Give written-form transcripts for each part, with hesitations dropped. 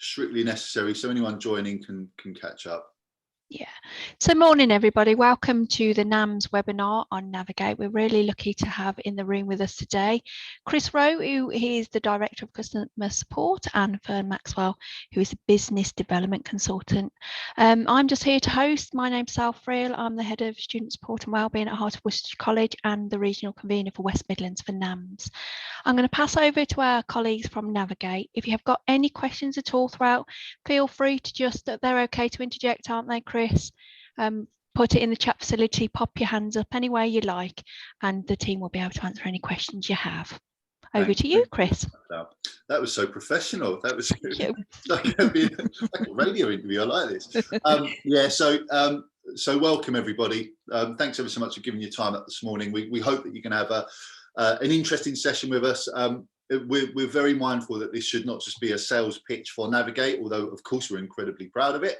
strictly necessary, so anyone joining can catch up. Yeah. So morning, everybody. Welcome to the NAMS webinar on Navigate. We're really lucky to have in the room with us today Chris Rowe, who is the Director of Customer Support, and Fern Maxwell, who is a Business Development Consultant. I'm just here to host. My name's Sal Friel. I'm the Head of Student Support and Wellbeing at Heart of Worcester College and the Regional Convener for West Midlands for NAMS. I'm going to pass over to our colleagues from Navigate. If you have got any questions at all throughout, feel free to just, they're okay to interject, aren't they, Chris? Put it in the chat facility, pop your hands up any way you like, and the team will be able to answer any questions you have. Over to you, Chris. That was so professional. That was like a radio interview. I like this. Yeah, so welcome everybody. Thanks ever so much for giving your time up this morning. We hope that you can have an interesting session with us. We're very mindful that this should not just be a sales pitch for Navigate, although of course we're incredibly proud of it.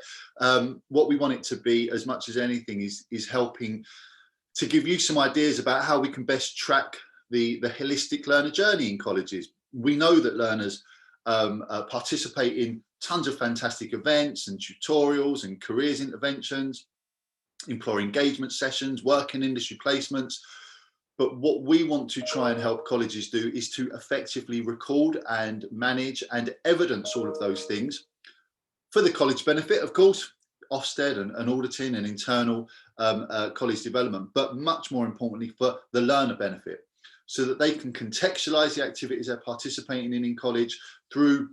What we want it to be, as much as anything, is helping to give you some ideas about how we can best track the holistic learner journey in colleges. We know that learners participate in tons of fantastic events and tutorials and careers interventions, employer engagement sessions, work and industry placements. But what we want to try and help colleges do is to effectively record and manage and evidence all of those things for the college benefit, of course, Ofsted and auditing and internal college development, but much more importantly for the learner benefit, so that they can contextualise the activities they're participating in college through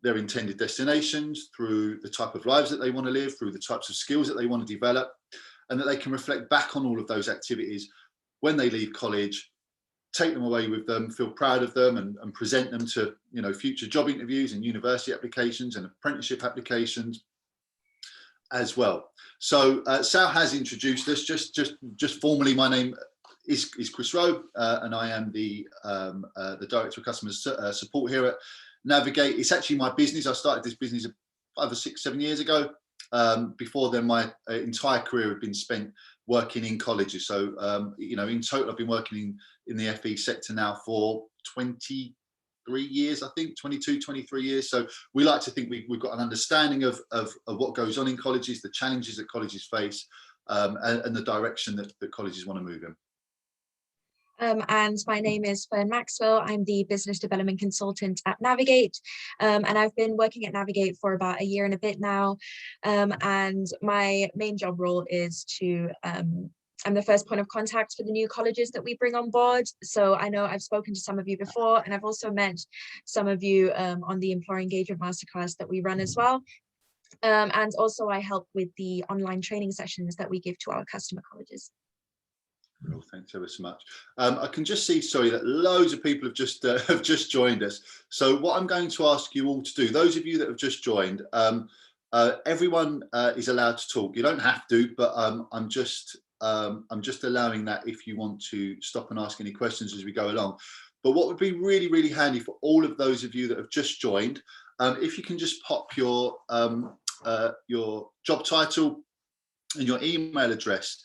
their intended destinations, through the type of lives that they want to live, through the types of skills that they want to develop, and that they can reflect back on all of those activities when they leave college, take them away with them, feel proud of them, and present them to future job interviews and university applications and apprenticeship applications as well. So Sal has introduced us. Just formally, my name is Chris Rowe, and I am the Director of Customer Support here at Navigate. It's actually my business. I started this business 5 or 6, 7 years ago. Before then, my entire career had been spent working in colleges. So, in total, I've been working in the FE sector now for 23 years, I think, 22, 23 years. So we like to think we've got an understanding of what goes on in colleges, the challenges that colleges face, and the direction that colleges want to move in. And my name is Fern Maxwell. I'm the Business Development Consultant at Navigate, and I've been working at Navigate for about a year and a bit now, and my main job role is to I'm the first point of contact for the new colleges that we bring on board. So I know I've spoken to some of you before, and I've also met some of you on the Employer Engagement Masterclass that we run as well. And also I help with the online training sessions that we give to our customer colleges. Well, thanks ever so much. I can just see, sorry, that loads of people have just joined us. So what I'm going to ask you all to do, those of you that have just joined, everyone is allowed to talk. You don't have to, but I'm just allowing that if you want to stop and ask any questions as we go along. But what would be really, really handy for all of those of you that have just joined, if you can just pop your job title and your email address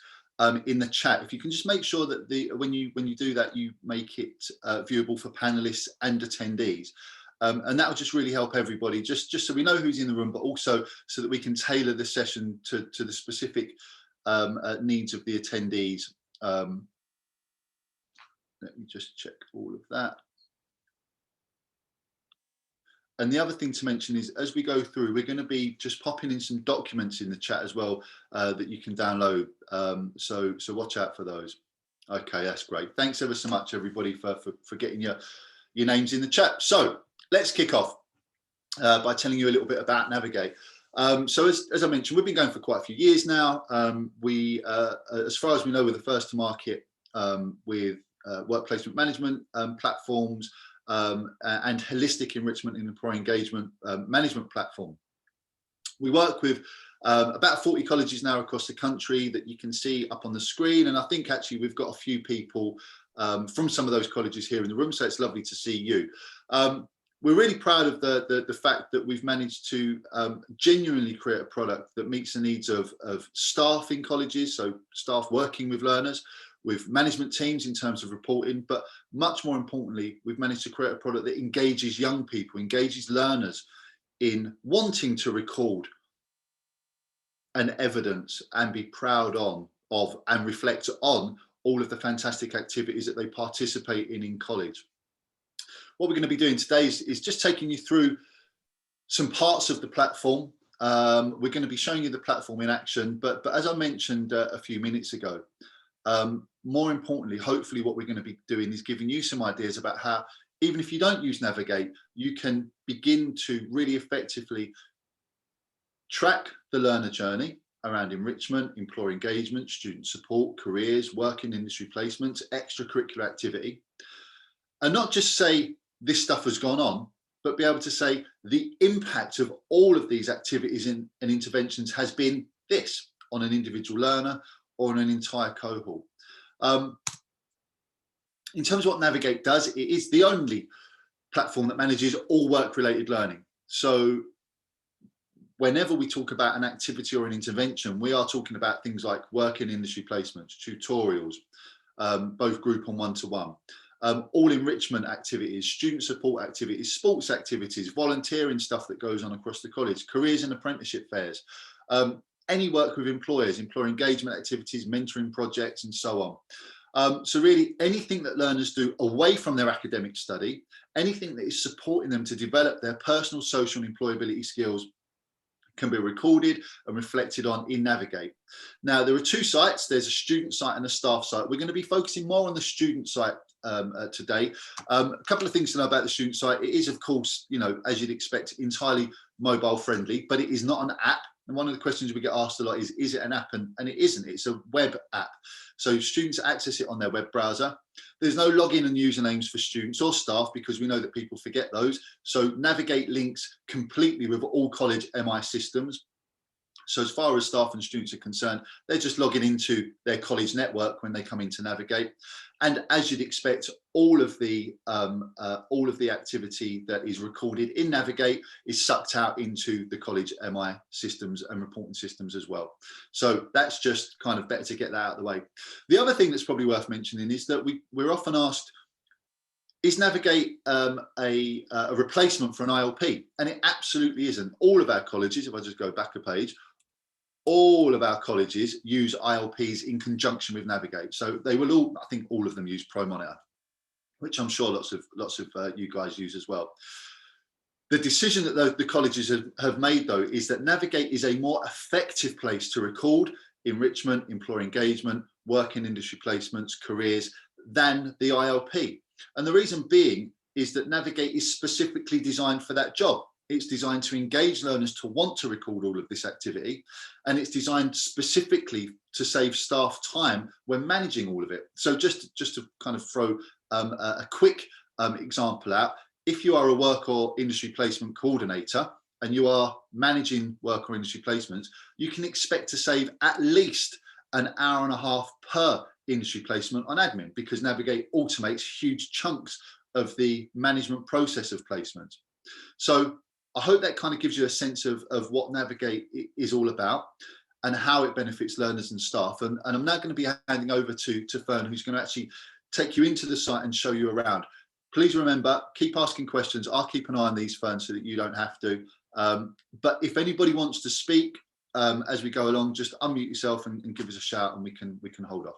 in the chat. If you can just make sure that when you do that, you make it viewable for panelists and attendees, and that will just really help everybody, just so we know who's in the room, but also so that we can tailor the session to the specific needs of the attendees. Let me just check all of that. And the other thing to mention is, as we go through, we're going to be just popping in some documents in the chat as well that you can download. So watch out for those. Okay, that's great. Thanks ever so much, everybody, for getting your names in the chat. So let's kick off by telling you a little bit about Navigate. So as I mentioned, we've been going for quite a few years now. We, as far as we know, we're the first to market with work placement management platforms, and holistic enrichment and employer engagement management platform. We work with about 40 colleges now across the country that you can see up on the screen, and I think actually we've got a few people from some of those colleges here in the room, so it's lovely to see you. We're really proud of the fact that we've managed to genuinely create a product that meets the needs of staff in colleges, so staff working with learners, with management teams in terms of reporting, but much more importantly, we've managed to create a product that engages young people, engages learners in wanting to record and evidence and be proud of and reflect on all of the fantastic activities that they participate in college. What we're going to be doing today is just taking you through some parts of the platform. We're going to be showing you the platform in action, but as I mentioned a few minutes ago, more importantly, hopefully what we're going to be doing is giving you some ideas about how, even if you don't use Navigate, you can begin to really effectively track the learner journey around enrichment, employer engagement, student support, careers, work in industry placements, extracurricular activity, and not just say this stuff has gone on, but be able to say the impact of all of these activities and interventions has been this on an individual learner or on an entire cohort. In terms of what Navigate does, it is the only platform that manages all work-related learning. So whenever we talk about an activity or an intervention, we are talking about things like work in industry placements, tutorials, both group and one-to-one. All enrichment activities, student support activities, sports activities, volunteering stuff that goes on across the college, careers and apprenticeship fairs, any work with employers, employer engagement activities, mentoring projects, and so on. So really anything that learners do away from their academic study, anything that is supporting them to develop their personal, social and employability skills can be recorded and reflected on in Navigate. Now, there are two sites. There's a student site and a staff site. We're going to be focusing more on the student site today. A couple of things to know about the student site. It is, of course, you know, as you'd expect, entirely mobile friendly, but it is not an app. And one of the questions we get asked a lot is it an app? And it isn't. It's a web app. So students access it on their web browser. There's no login and usernames for students or staff because we know that people forget those. So Navigate links completely with all college MI systems. So as far as staff and students are concerned, they're just logging into their college network when they come into Navigate. And as you'd expect, all of the activity that is recorded in Navigate is sucked out into the college MI systems and reporting systems as well. So that's just kind of better to get that out of the way. The other thing that's probably worth mentioning is that we're often asked, is Navigate a replacement for an ILP? And it absolutely isn't. All of our colleges, if I just go back a page, all of our colleges use ILPs in conjunction with Navigate. So they will all, I think all of them use ProMonitor, which I'm sure lots of you guys use as well. The decision that the colleges have made, though, is that Navigate is a more effective place to record enrichment, employer engagement, work in industry placements, careers, than the ILP. And the reason being is that Navigate is specifically designed for that job. It's designed to engage learners to want to record all of this activity, and it's designed specifically to save staff time when managing all of it. So just to kind of throw a quick example out, if you are a work or industry placement coordinator and you are managing work or industry placements, you can expect to save at least an hour and a half per industry placement on admin, because Navigate automates huge chunks of the management process of placement. So I hope that kind of gives you a sense of what Navigate is all about and how it benefits learners and staff. And I'm now going to be handing over to Fern, who's going to actually take you into the site and show you around. Please remember, keep asking questions. I'll keep an eye on these, Fern, so that you don't have to. But if anybody wants to speak as we go along, just unmute yourself and give us a shout, and we can hold off.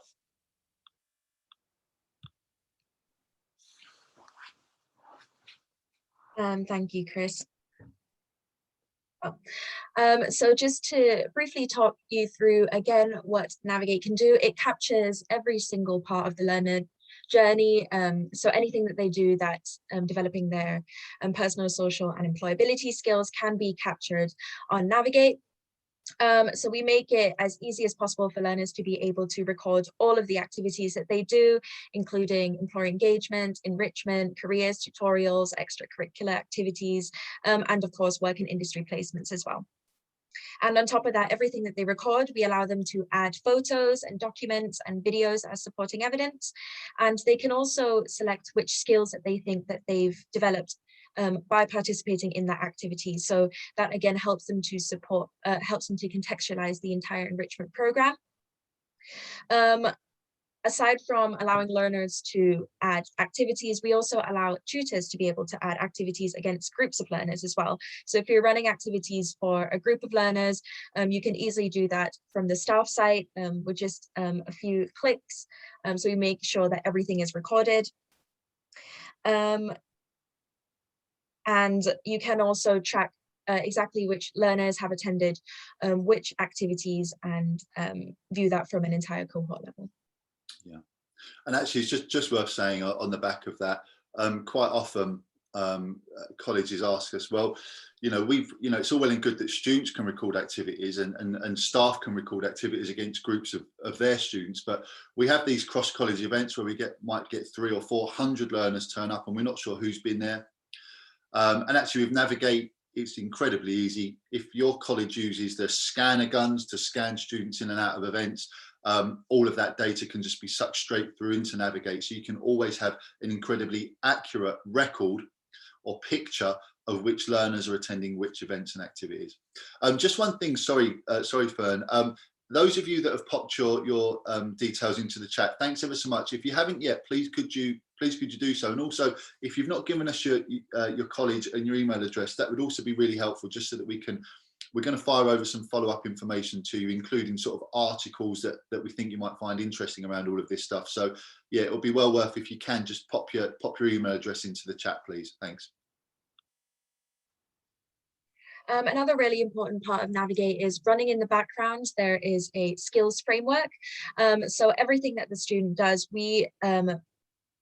Thank you, Chris. So just to briefly talk you through again what Navigate can do, it captures every single part of the learner journey. So anything that they do that's developing their personal, social and employability skills can be captured on Navigate. So we make it as easy as possible for learners to be able to record all of the activities that they do, including employer engagement, enrichment, careers, tutorials, extracurricular activities, and of course work in industry placements as well. And on top of that, everything that they record, we allow them to add photos and documents and videos as supporting evidence. And they can also select which skills that they think that they've developed by participating in that activity. So that again helps them to support, helps them to contextualize the entire enrichment program. aside from allowing learners to add activities, we also allow tutors to be able to add activities against groups of learners as well. So if you're running activities for a group of learners, you can easily do that from the staff site with just a few clicks. So we make sure that everything is recorded. And you can also track exactly which learners have attended which activities, and view that from an entire cohort level. Yeah, and actually it's just worth saying on the back of that, quite often colleges ask us, well, it's all well and good that students can record activities and staff can record activities against groups of their students, but we have these cross-college events where we might get 300 or 400 learners turn up and we're not sure who's been there. And actually with Navigate, it's incredibly easy. If your college uses the scanner guns to scan students in and out of events, all of that data can just be sucked straight through into Navigate. So you can always have an incredibly accurate record or picture of which learners are attending which events and activities. Just one thing, sorry Fern, those of you that have popped your details into the chat, thanks ever so much. If you haven't yet, please could you do so? And also, if you've not given us your college and your email address, that would also be really helpful, just so that we're going to fire over some follow-up information to you, including sort of articles that we think you might find interesting around all of this stuff. So yeah, it'll be well worth, if you can, just pop your email address into the chat, please. Thanks. Another really important part of Navigate is running in the background. There is a skills framework. So everything that the student does, we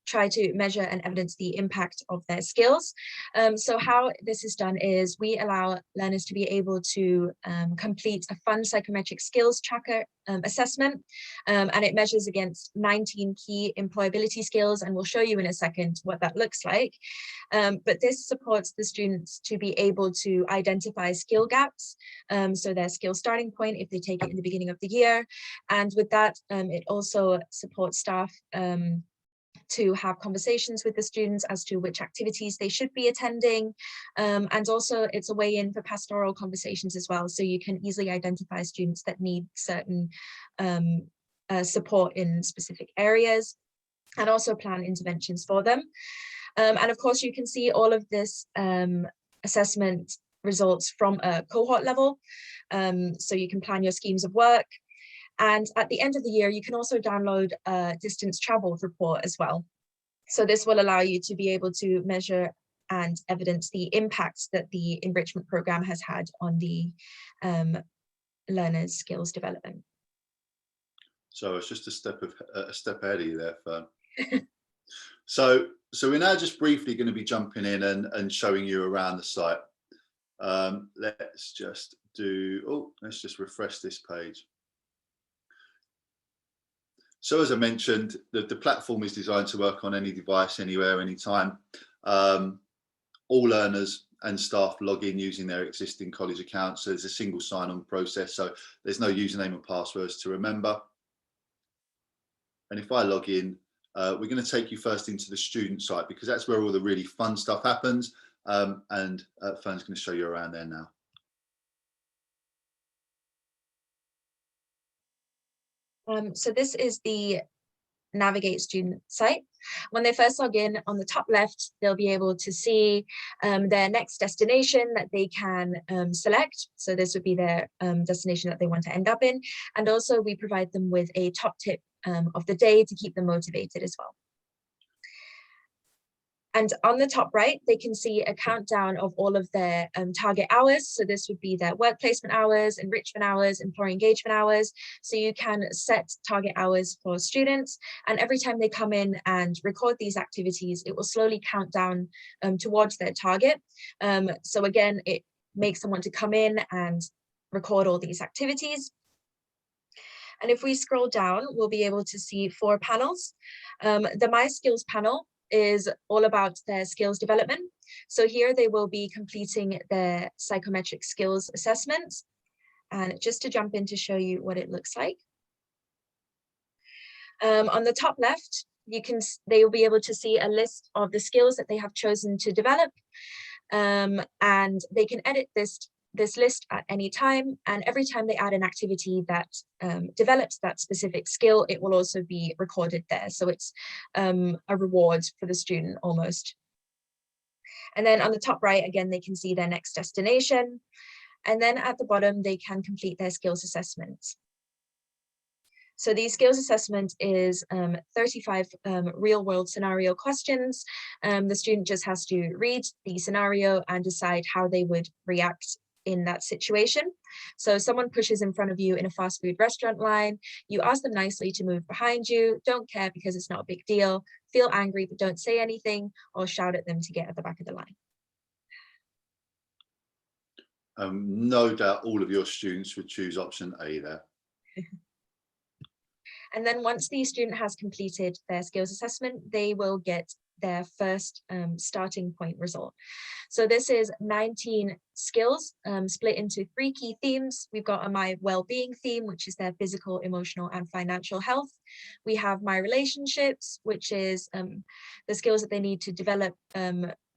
try to measure and evidence the impact of their skills. So how this is done is we allow learners to be able to complete a fun psychometric skills tracker assessment, and it measures against 19 key employability skills, and we'll show you in a second what that looks like. But this supports the students to be able to identify skill gaps, so their skill starting point if they take it in the beginning of the year. And with that, it also supports staff to have conversations with the students as to which activities they should be attending. And also it's a way in for pastoral conversations as well. So you can easily identify students that need certain support in specific areas, and also plan interventions for them. And of course, you can see all of this assessment results from a cohort level. So you can plan your schemes of work. And at the end of the year, you can also download a distance travel report as well. So this will allow you to be able to measure and evidence the impacts that the enrichment program has had on the learners' skills development. So it's just a step ahead of you there, Fern. So we're now just briefly going to be jumping in and showing you around the site. Let's just refresh this page. So as I mentioned, the platform is designed to work on any device, anywhere, anytime. All learners and staff log in using their existing college accounts. So there's a single sign-on process, so there's no username and passwords to remember. And if I log in, we're going to take you first into the student site, because that's where all the really fun stuff happens. And Fern's going to show you around there now. So this is the Navigate student site. When they first log in, on the top left, they'll be able to see their next destination that they can select. So this would be their destination that they want to end up in. And also we provide them with a top tip of the day to keep them motivated as well. And on the top right, they can see a countdown of all of their target hours. So this would be their work placement hours, enrichment hours, employee engagement hours. So you can set target hours for students. And every time they come in and record these activities, it will slowly count down towards their target. So again, it makes them want to come in and record all these activities. And if we scroll down, we'll be able to see 4 panels. The My Skills panel is all about their skills development. So here they will be completing their psychometric skills assessments. And just to jump in to show you what it looks like. On the top left, they will be able to see a list of the skills that they have chosen to develop. And they can edit this this list at any time, and every time they add an activity that develops that specific skill, it will also be recorded there. So it's a reward for the student almost. And then on the top right, again, they can see their next destination. And then at the bottom, they can complete their skills assessments. So the skills assessment is 35 real world scenario questions. The student just has to read the scenario and decide how they would react in that situation. So someone pushes in front of you in a fast food restaurant line, you ask them nicely to move behind you, don't care because it's not a big deal, feel angry but don't say anything, or shout at them to get at the back of the line. No doubt all of your students would choose option A there. And then once the student has completed their skills assessment, they will get their first starting point result. So this is 19 skills split into 3 key themes. We've got a My Wellbeing theme, which is their physical, emotional, and financial health. We have My Relationships, which is the skills that they need to develop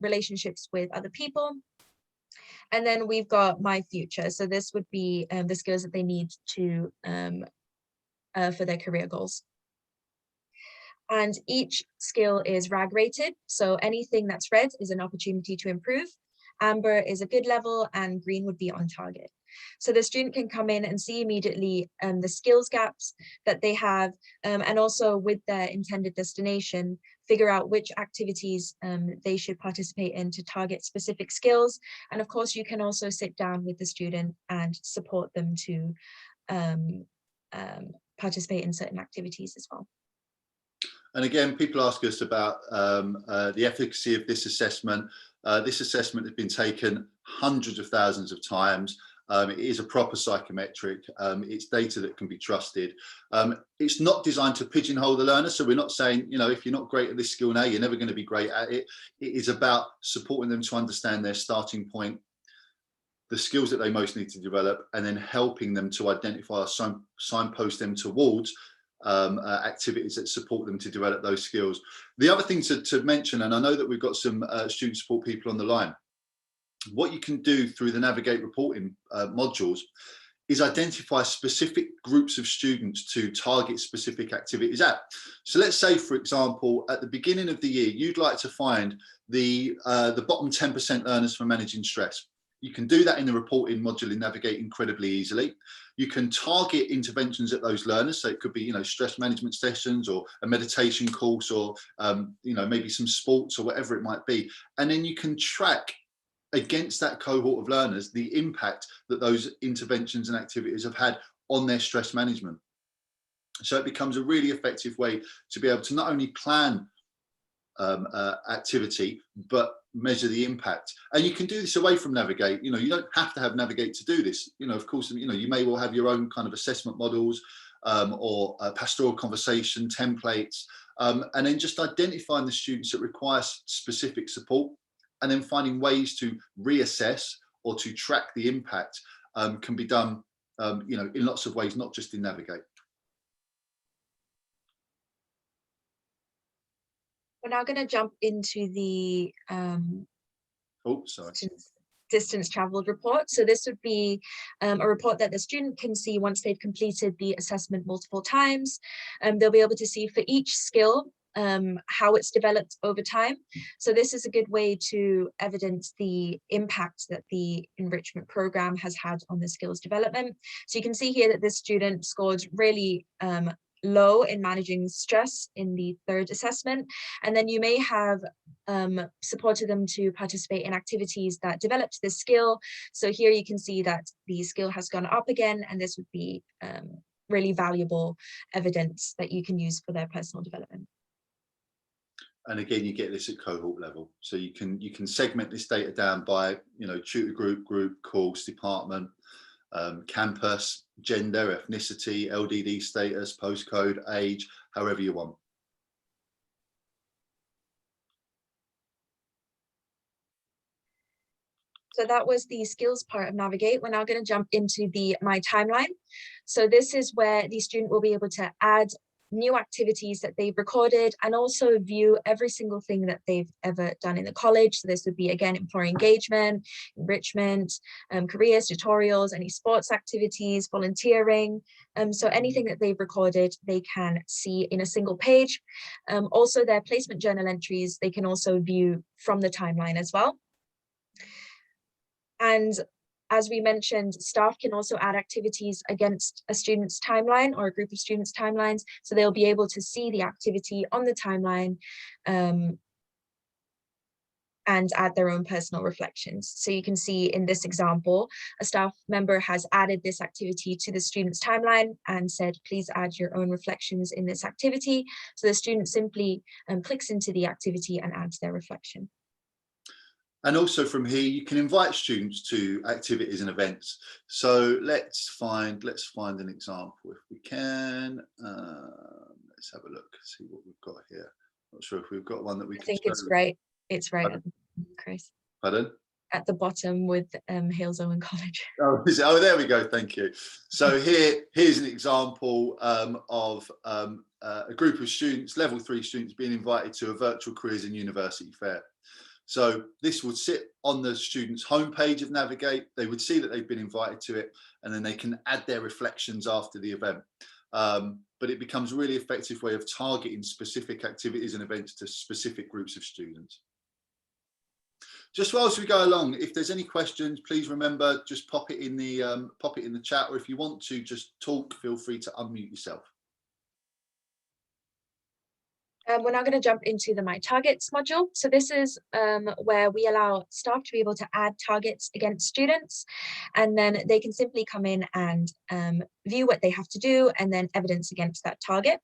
relationships with other people. And then we've got My Future. So this would be the skills that they need to for their career goals. And each skill is RAG rated. So anything that's red is an opportunity to improve. Amber is a good level and green would be on target. So the student can come in and see immediately the skills gaps that they have, and also with their intended destination, figure out which activities they should participate in to target specific skills. And of course, you can also sit down with the student and support them to participate in certain activities as well. And again, people ask us about the efficacy of this assessment. This assessment has been taken hundreds of thousands of times. It is a proper psychometric. It's data that can be trusted. It's not designed to pigeonhole the learner. So we're not saying, you know, if you're not great at this skill now, you're never going to be great at it. It is about supporting them to understand their starting point, the skills that they most need to develop, and then helping them to identify or signpost them towards activities that support them to develop those skills. The other thing to mention, and I know that we've got some student support people on the line, what you can do through the Navigate reporting modules is identify specific groups of students to target specific activities at. So let's say, for example, at the beginning of the year, you'd like to find the bottom 10% learners for managing stress. You can do that in the reporting module in Navigate incredibly easily. You can target interventions at those learners. So it could be, you know, stress management sessions or a meditation course or, you know, maybe some sports or whatever it might be. And then you can track against that cohort of learners the impact that those interventions and activities have had on their stress management. So it becomes a really effective way to be able to not only plan activity, but measure the impact. And you can do this away from Navigate. You know, you don't have to have Navigate to do this. You know, of course, you know, you may well have your own kind of assessment models or pastoral conversation templates, and then just identifying the students that require specific support, and then finding ways to reassess or to track the impact can be done, you know, in lots of ways, not just in Navigate. We're now going to jump into the distance traveled report. So this would be a report that the student can see once they've completed the assessment multiple times. They'll be able to see for each skill how it's developed over time. So this is a good way to evidence the impact that the enrichment program has had on the skills development. So you can see here that this student scored really low in managing stress in the 3rd assessment, and then you may have supported them to participate in activities that developed this skill. So here you can see that the skill has gone up again, and this would be really valuable evidence that you can use for their personal development. And again, you get this at cohort level, so you can segment this data down by, you know, tutor group, course, department, campus, gender, ethnicity, LDD status, postcode, age, however you want. So that was the skills part of Navigate. We're now going to jump into the My Timeline. So this is where the student will be able to add new activities that they've recorded, and also view every single thing that they've ever done in the college. So this would be, again, employee engagement, enrichment, careers, tutorials, any sports activities, volunteering. So anything that they've recorded, they can see in a single page. Also their placement journal entries, they can also view from the timeline as well. And as we mentioned, staff can also add activities against a student's timeline or a group of students' timelines. So they'll be able to see the activity on the timeline and add their own personal reflections. So you can see in this example, a staff member has added this activity to the student's timeline and said, please add your own reflections in this activity. So the student simply clicks into the activity and adds their reflection. And also from here, you can invite students to activities and events. So let's find an example if we can. Let's have a look, see what we've got here. Not sure if we've got one that we can. I think it's right. It's right, at the bottom, Chris. Pardon? At the bottom with Hales Owen College. Oh, there we go. Thank you. So here's an example of a group of students, level 3 students, being invited to a virtual careers and university fair. So this would sit on the student's homepage of Navigate. They would see that they've been invited to it, and then they can add their reflections after the event. But it becomes a really effective way of targeting specific activities and events to specific groups of students. Just whilst we go along, if there's any questions, please remember, just pop it in the chat, or if you want to just talk, feel free to unmute yourself. We're now going to jump into the My Targets module. So this is where we allow staff to be able to add targets against students, and then they can simply come in and view what they have to do and then evidence against that target.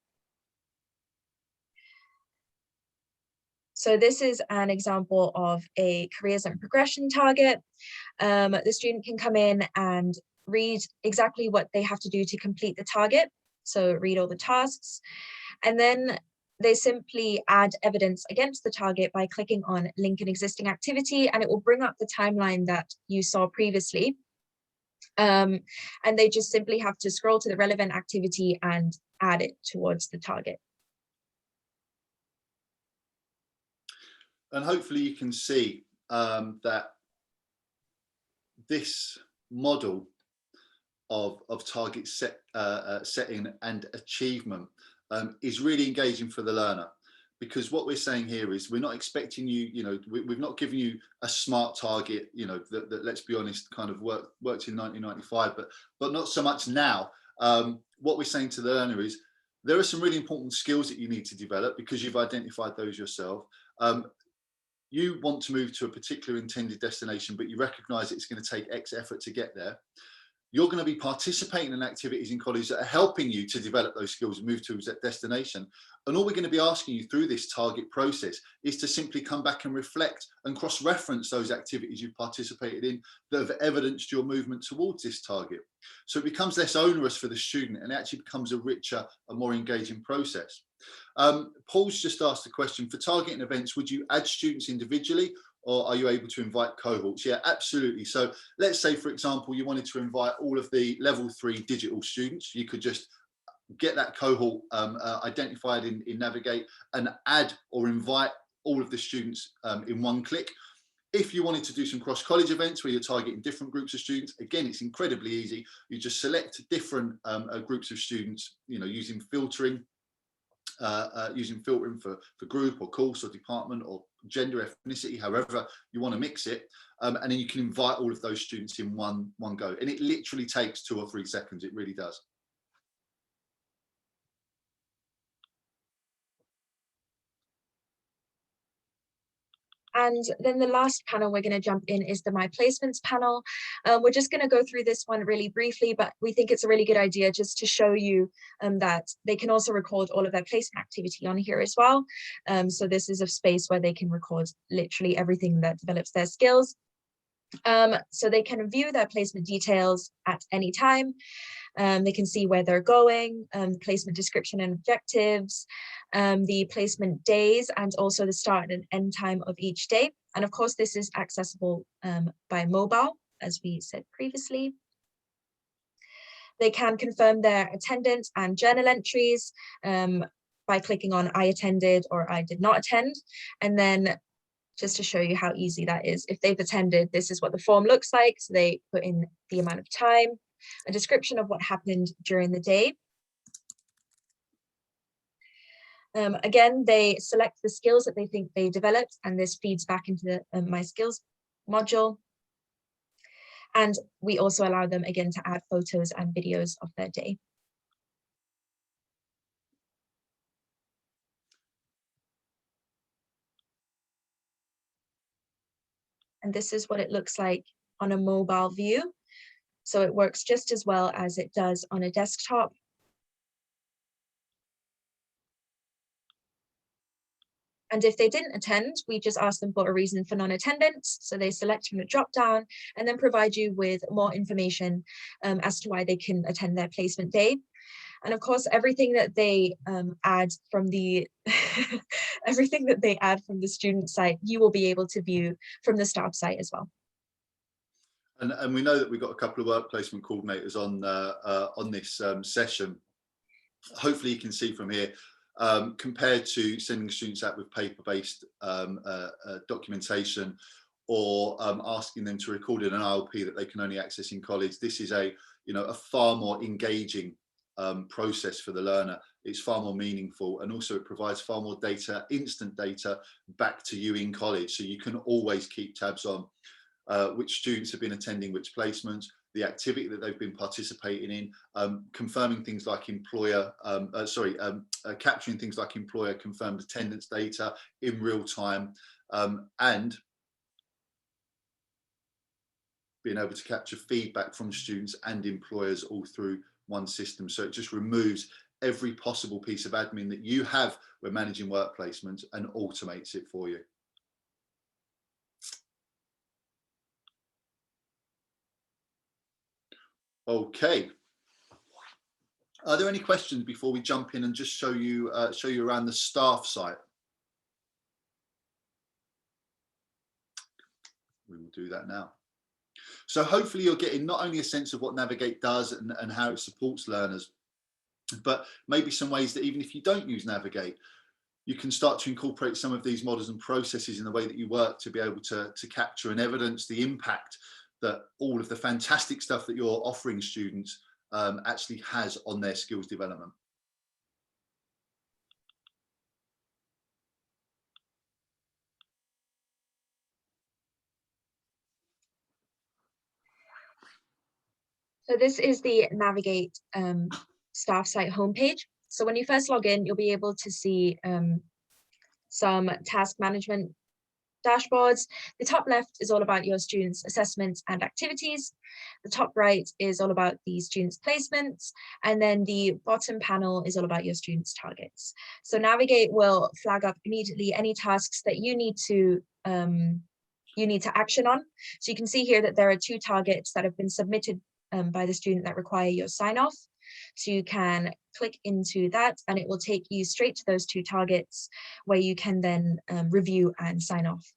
So this is an example of a careers and progression target. The student can come in and read exactly what they have to do to complete the target. So read all the tasks, and then they simply add evidence against the target by clicking on link an existing activity, and it will bring up the timeline that you saw previously. And they just simply have to scroll to the relevant activity and add it towards the target. And hopefully you can see that this model of target setting and achievement is really engaging for the learner, because what we're saying here is we're not expecting you, we've not given you a smart target, that let's be honest, kind of worked in 1995, but not so much now. What we're saying to the learner is there are some really important skills that you need to develop because you've identified those yourself. You want to move to a particular intended destination, but you recognize it's going to take X effort to get there. You're going to be participating in activities in college that are helping you to develop those skills and move towards that destination. And all we're going to be asking you through this target process is to simply come back and reflect and cross-reference those activities you've participated in that have evidenced your movement towards this target. So it becomes less onerous for the student, and it actually becomes a richer and more engaging process. Paul's just asked a question: for targeting events, would you add students individually, or are you able to invite cohorts? Yeah, absolutely. So let's say, for example, you wanted to invite all of the level 3 digital students. You could just get that cohort identified in Navigate and add or invite all of the students in one click. If you wanted to do some cross-college events where you're targeting different groups of students, again, it's incredibly easy. You just select different groups of students, using filtering. Using filtering for group or course or department or gender, ethnicity, however you want to mix it, and then you can invite all of those students in one go, and it literally takes 2 or 3 seconds. It really does. And then the last panel we're going to jump in is the My Placements panel. We're just going to go through this one really briefly, but we think it's a really good idea just to show you that they can also record all of their placement activity on here as well. So this is a space where they can record literally everything that develops their skills. So they can view their placement details at any time. They can see where they're going, placement description and objectives, the placement days, and also the start and end time of each day. And of course, this is accessible by mobile, as we said previously. They can confirm their attendance and journal entries by clicking on I attended or I did not attend. And then just to show you how easy that is, if they've attended, this is what the form looks like. So they put in the amount of time, a description of what happened during the day. Again, they select the skills that they think they developed, and this feeds back into the My Skills module. And we also allow them again to add photos and videos of their day. And this is what it looks like on a mobile view. So it works just as well as it does on a desktop. And if they didn't attend, we just ask them for a reason for non-attendance. So they select from the drop-down and then provide you with more information as to why they can attend their placement day. And of course, everything that they add from the everything that they add from the student site, you will be able to view from the staff site as well. And we know that we've got a couple of work placement coordinators on this session. Hopefully you can see from here, compared to sending students out with paper-based documentation or asking them to record in an ILP that they can only access in college, this is a far more engaging process for the learner. It's far more meaningful, and also it provides far more data, instant data, back to you in college, so you can always keep tabs on which students have been attending which placements, the activity that they've been participating in, confirming things like capturing things like employer confirmed attendance data in real time, and being able to capture feedback from students and employers all through one system. So it just removes every possible piece of admin that you have when managing work placements and automates it for you. Okay. Are there any questions before we jump in and just show you around the staff site? We will do that now. So hopefully you're getting not only a sense of what Navigate does and how it supports learners, but maybe some ways that even if you don't use Navigate, you can start to incorporate some of these models and processes in the way that you work to be able to capture and evidence the impact that all of the fantastic stuff that you're offering students actually has on their skills development. So this is the Navigate staff site homepage. So when you first log in, you'll be able to see some task management dashboards. The top left is all about your students' assessments and activities. The top right is all about the students' placements. And then the bottom panel is all about your students' targets. So Navigate will flag up immediately any tasks that you need to action on. So you can see here that there are 2 targets that have been submitted by the student that require your sign off. So you can click into that and it will take you straight to those 2 targets where you can then review and sign off.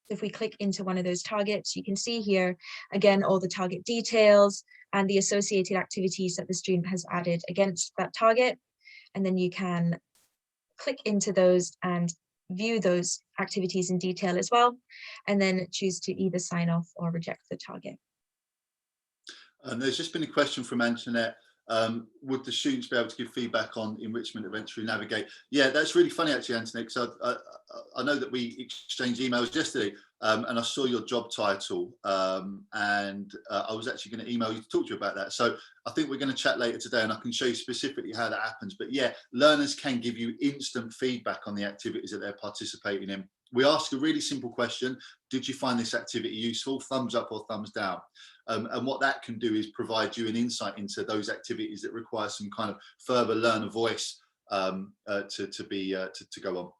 If we click into one of those targets, you can see here again all the target details and the associated activities that the student has added against that target. And then you can click into those and view those activities in detail as well, and then choose to either sign off or reject the target. And there's just been a question from Antoinette. Would the students be able to give feedback on enrichment events through Navigate? Yeah, that's really funny actually, Antoinette, because I know that we exchanged emails yesterday and I saw your job title and I was actually going to email you to talk to you about that. So I think we're going to chat later today and I can show you specifically how that happens. But yeah, learners can give you instant feedback on the activities that they're participating in. We ask a really simple question. Did you find this activity useful? Thumbs up or thumbs down? And what that can do is provide you an insight into those activities that require some kind of further learner voice to go on.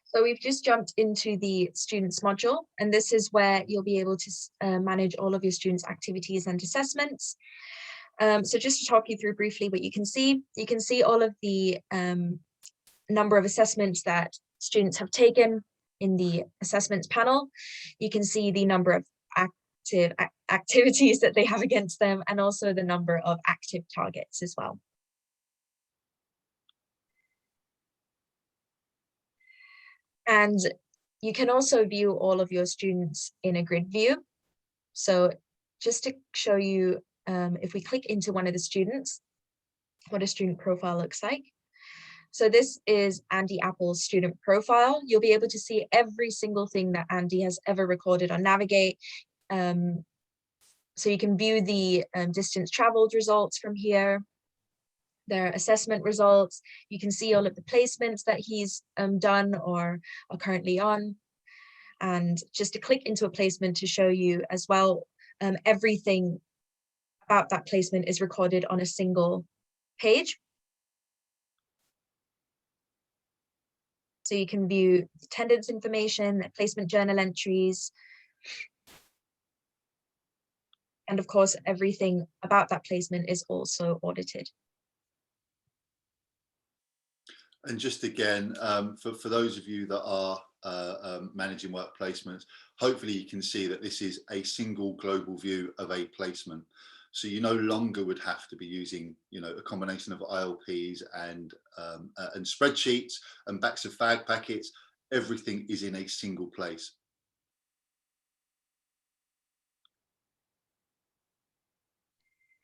So we've just jumped into the students module, and this is where you'll be able to manage all of your students' activities and assessments. So just to talk you through briefly what you can see all of the number of assessments that students have taken, in the assessments panel, you can see the number of active activities that they have against them, and also the number of active targets as well. And you can also view all of your students in a grid view. So just to show you, if we click into one of the students, what a student profile looks like. So this is Andy Apple's student profile. You'll be able to see every single thing that Andy has ever recorded on Navigate. So you can view the distance traveled results from here, their assessment results. You can see all of the placements that he's done or are currently on. And just to click into a placement to show you as well, everything about that placement is recorded on a single page. So you can view attendance information, placement journal entries, and of course, everything about that placement is also audited. And just again, for those of you that are managing work placements, hopefully you can see that this is a single global view of a placement. So you no longer would have to be using, a combination of ILPs and spreadsheets and backs of fag packets. Everything is in a single place.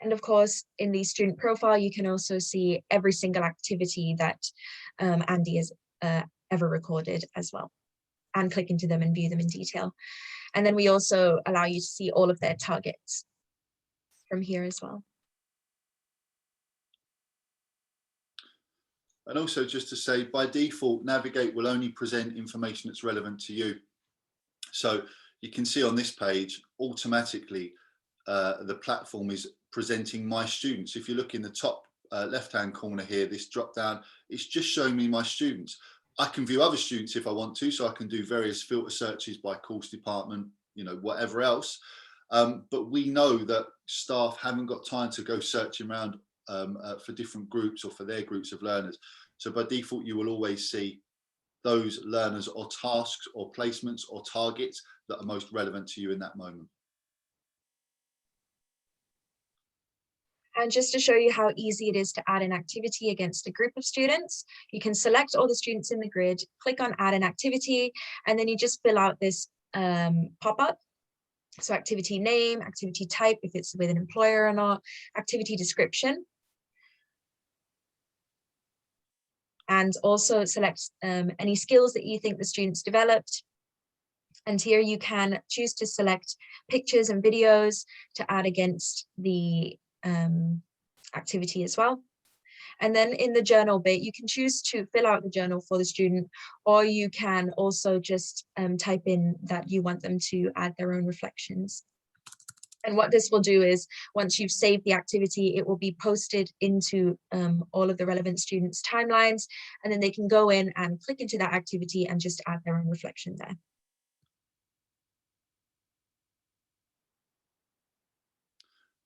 And of course, in the student profile, you can also see every single activity that Andy has ever recorded as well, and click into them and view them in detail. And then we also allow you to see all of their targets from here as well. And also just to say, by default, Navigate will only present information that's relevant to you. So you can see on this page, automatically, the platform is presenting my students. If you look in the top left-hand corner here, this drop down, it's just showing me my students. I can view other students if I want to, so I can do various filter searches by course department, whatever else. But we know that staff haven't got time to go searching around for different groups or for their groups of learners. So by default, you will always see those learners or tasks or placements or targets that are most relevant to you in that moment. And just to show you how easy it is to add an activity against a group of students, you can select all the students in the grid, click on add an activity, and then you just fill out this pop-up. So activity name, activity type, if it's with an employer or not, activity description. And also select any skills that you think the students developed. And here you can choose to select pictures and videos to add against the activity as well. And then in the journal bit, you can choose to fill out the journal for the student, or you can also just type in that you want them to add their own reflections. And what this will do is, once you've saved the activity, it will be posted into all of the relevant students' timelines, and then they can go in and click into that activity and just add their own reflection there.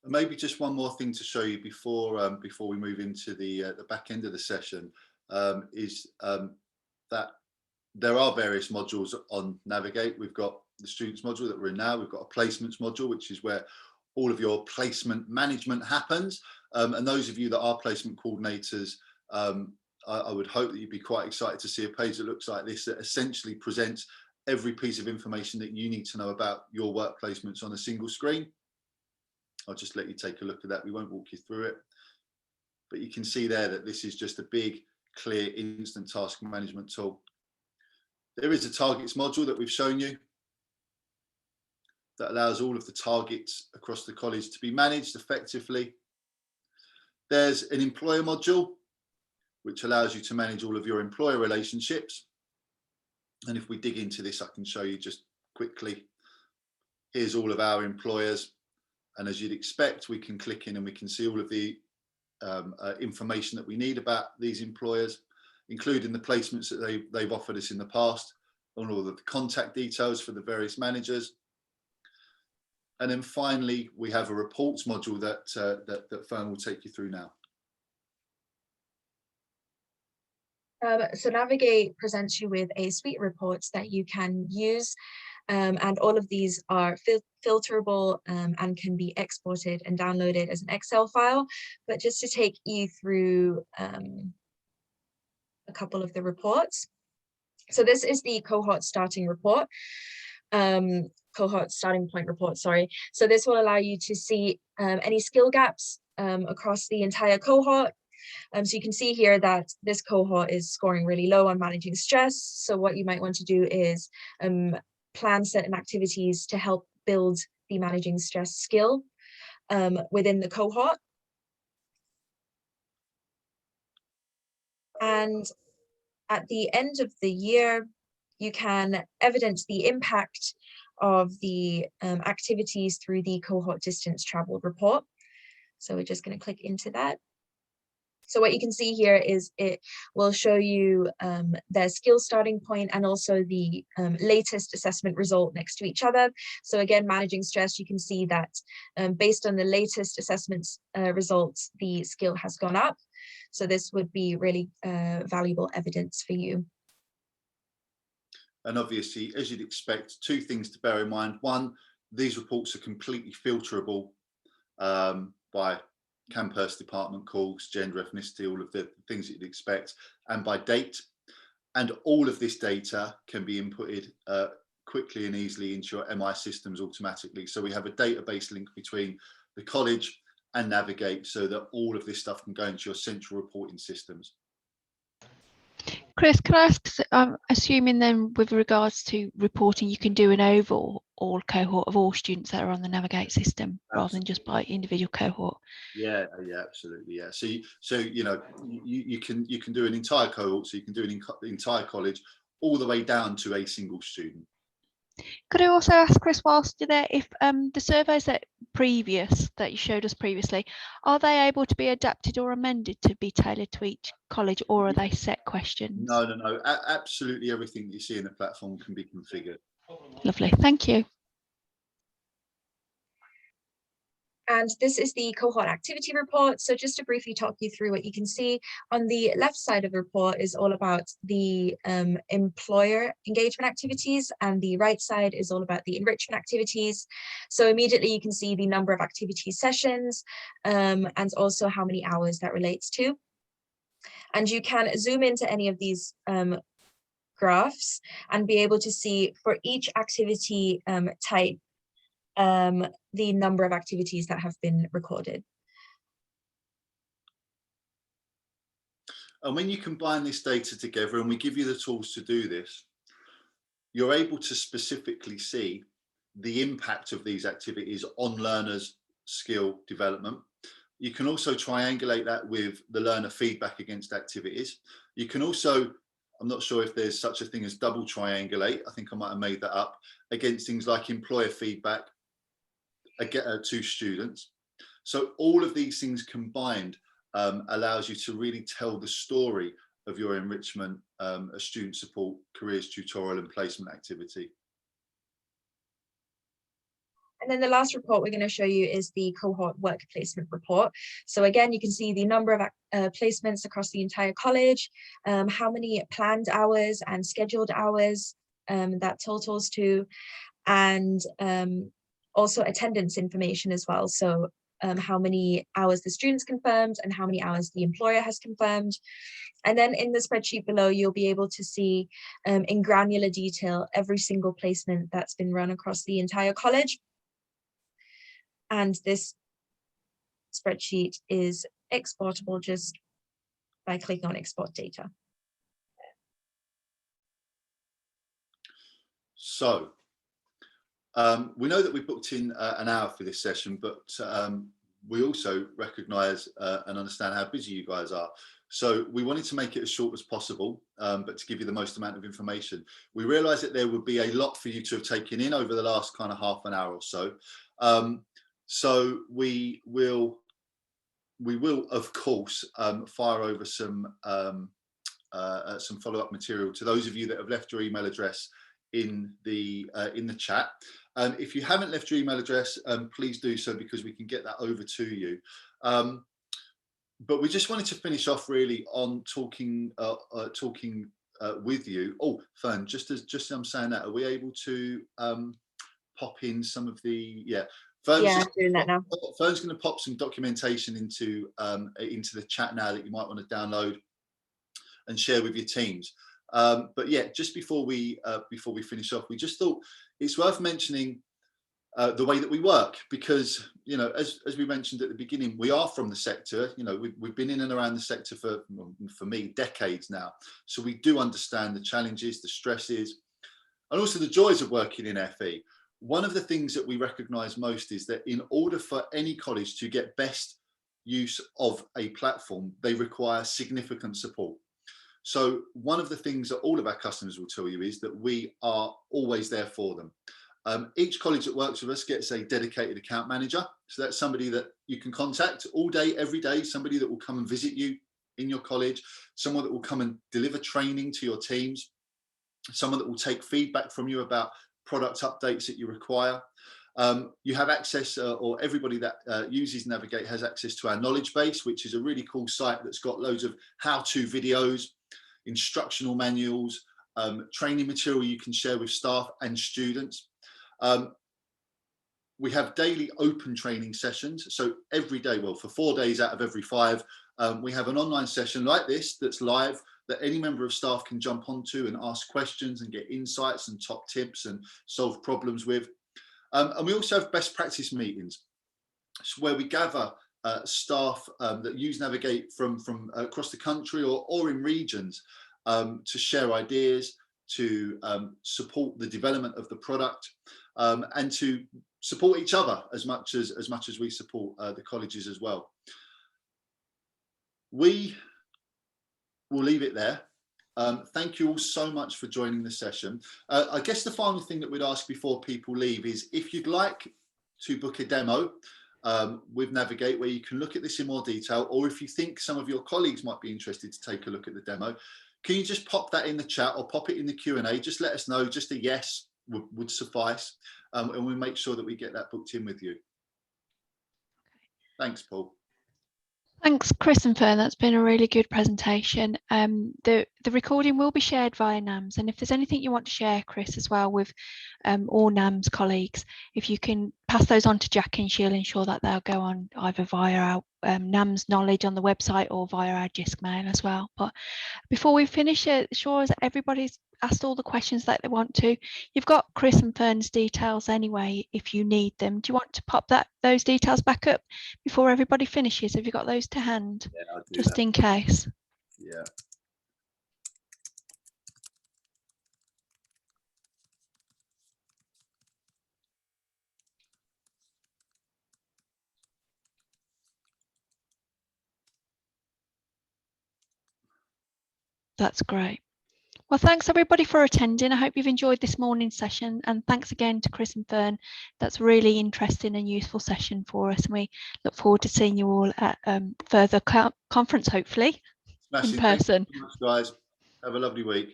Maybe just one more thing to show you before we move into the back end of the session is that there are various modules on Navigate. We've got the students module that we're in now. We've got a placements module, which is where all of your placement management happens. And those of you that are placement coordinators, I would hope that you'd be quite excited to see a page that looks like this, that essentially presents every piece of information that you need to know about your work placements on a single screen. I'll just let you take a look at that. We won't walk you through it, but you can see there that this is just a big, clear, instant task management tool. There is a targets module that we've shown you that allows all of the targets across the college to be managed effectively. There's an employer module, which allows you to manage all of your employer relationships. And if we dig into this, I can show you just quickly. Here's all of our employers. And as you'd expect, we can click in and we can see all of the information that we need about these employers, including the placements that they've offered us in the past, and all of the contact details for the various managers. And then finally, we have a reports module that Fern will take you through now. So Navigate presents you with a suite of reports that you can use, and all of these are filterable and can be exported and downloaded as an Excel file. But just to take you through a couple of the reports. So this is the cohort starting report, cohort starting point report, sorry. So this will allow you to see any skill gaps across the entire cohort. So you can see here that this cohort is scoring really low on managing stress. So what you might want to do is plan certain activities to help build the managing stress skill within the cohort. And at the end of the year, you can evidence the impact of the activities through the cohort distance traveled report. So we're just going to click into that. So what you can see here is it will show you their skill starting point and also the latest assessment result next to each other. So again, managing stress, you can see that based on the latest assessments results, the skill has gone up. So this would be really valuable evidence for you. And obviously, as you'd expect, two things to bear in mind. One, these reports are completely filterable by campus, department, calls, gender, ethnicity, all of the things that you'd expect, and by date. And all of this data can be inputted quickly and easily into your MI systems automatically. So we have a database link between the college and Navigate so that all of this stuff can go into your central reporting systems. Chris, can I ask, assuming then with regards to reporting, you can do an overall cohort of all students that are on the Navigate system rather than just by individual cohort? Yeah, absolutely, yeah. So you know, you can do an entire cohort, so you can do an entire college, all the way down to a single student. Could I also ask, Chris, whilst you're there, if the surveys that you showed us previously, are they able to be adapted or amended to be tailored to each college, or are they set questions? No. Absolutely everything you see in the platform can be configured. Lovely, thank you. And this is the cohort activity report. So just to briefly talk you through what you can see on the left side of the report is all about the employer engagement activities, and the right side is all about the enrichment activities. So immediately you can see the number of activity sessions and also how many hours that relates to. And you can zoom into any of these graphs and be able to see for each activity type the number of activities that have been recorded. And when you combine this data together, and we give you the tools to do this, you're able to specifically see the impact of these activities on learners' skill development. You can also triangulate that with the learner feedback against activities. You can also, I'm not sure if there's such a thing as double triangulate, I think I might have made that up, against things like employer feedback to students. So all of these things combined allows you to really tell the story of your enrichment, student support, careers tutorial and placement activity. And then the last report we're going to show you is the cohort work placement report. So again, you can see the number of placements across the entire college, how many planned hours and scheduled hours that totals to, and also attendance information as well. So how many hours the students confirmed and how many hours the employer has confirmed. And then in the spreadsheet below, you'll be able to see in granular detail every single placement that's been run across the entire college. And this spreadsheet is exportable just by clicking on export data. So we know that we booked in an hour for this session, but we also recognise and understand how busy you guys are. So we wanted to make it as short as possible, but to give you the most amount of information. We realised that there would be a lot for you to have taken in over the last kind of half an hour or so. So we will, of course, fire over some follow-up material to those of you that have left your email address in the chat. If you haven't left your email address, please do so because we can get that over to you. but we just wanted to finish off really on talking with you. Oh, Fern, just as I'm saying that, are we able to pop in some of the Fern's doing that now. Fern's going to pop some documentation into the chat now that you might want to download and share with your teams. But yeah, just before we finish off, we just thought it's worth mentioning the way that we work, because, you know, as we mentioned at the beginning, we are from the sector. You know, we've been in and around the sector for me decades now, so we do understand the challenges, the stresses, and also the joys of working in FE. One of the things that we recognise most is that in order for any college to get best use of a platform, they require significant support. So one of the things that all of our customers will tell you is that we are always there for them. Each college that works with us gets a dedicated account manager. So that's somebody that you can contact all day, every day, somebody that will come and visit you in your college, someone that will come and deliver training to your teams, someone that will take feedback from you about product updates that you require. You have access, or everybody that uses Navigate has access to our knowledge base, which is a really cool site that's got loads of how-to videos, instructional manuals, training material you can share with staff and students. We have daily open training sessions. So every day, well, for 4 days out of every 5, we have an online session like this that's live, that any member of staff can jump onto and ask questions and get insights and top tips and solve problems with. And we also have best practice meetings, where we gather staff that use Navigate from across the country or in regions to share ideas, to support the development of the product, and to support each other as much as we support the colleges as well. We will leave it there. Thank you all so much for joining the session. I guess the final thing that we'd ask before people leave is, if you'd like to book a demo with Navigate where you can look at this in more detail, or if you think some of your colleagues might be interested to take a look at the demo, can you just pop that in the chat or pop it in the Q&A? Just let us know. Just a yes would suffice, and we'll make sure that we get that booked in with you. Thanks, Paul. Thanks, Chris and Fern. That's been a really good presentation. The recording will be shared via NAMS, and if there's anything you want to share, Chris, as well with all NAMS colleagues, if you can pass those on to Jackie, and she'll ensure that they'll go on either via our NAMS knowledge on the website or via our JISC mail as well. But before we finish, sure as everybody's asked all the questions that they want to, you've got Chris and Fern's details anyway if you need them. Do you want to pop those details back up before everybody finishes? Have you got those to hand? Yeah, I'll do just that. In case. Yeah. That's great. Well, thanks everybody for attending. I hope you've enjoyed this morning's session, and thanks again to Chris and Fern. That's a really interesting and useful session for us, and we look forward to seeing you all at further conference, hopefully. Smashing. In person. Thank you so much, guys. Have a lovely week.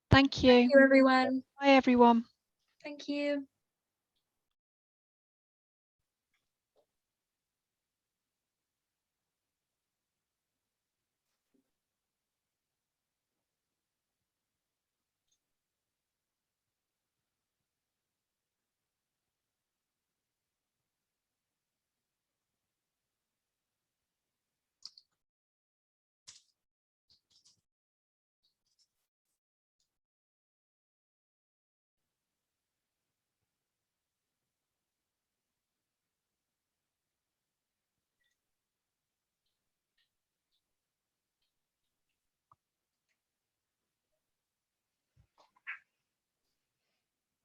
Thank you. Thank you, everyone. Bye, everyone. Thank you.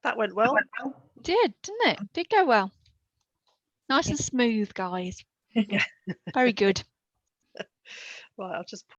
That went well. Didn't it? Did go well. Nice and smooth, guys. Yeah. Very good. Right, I'll just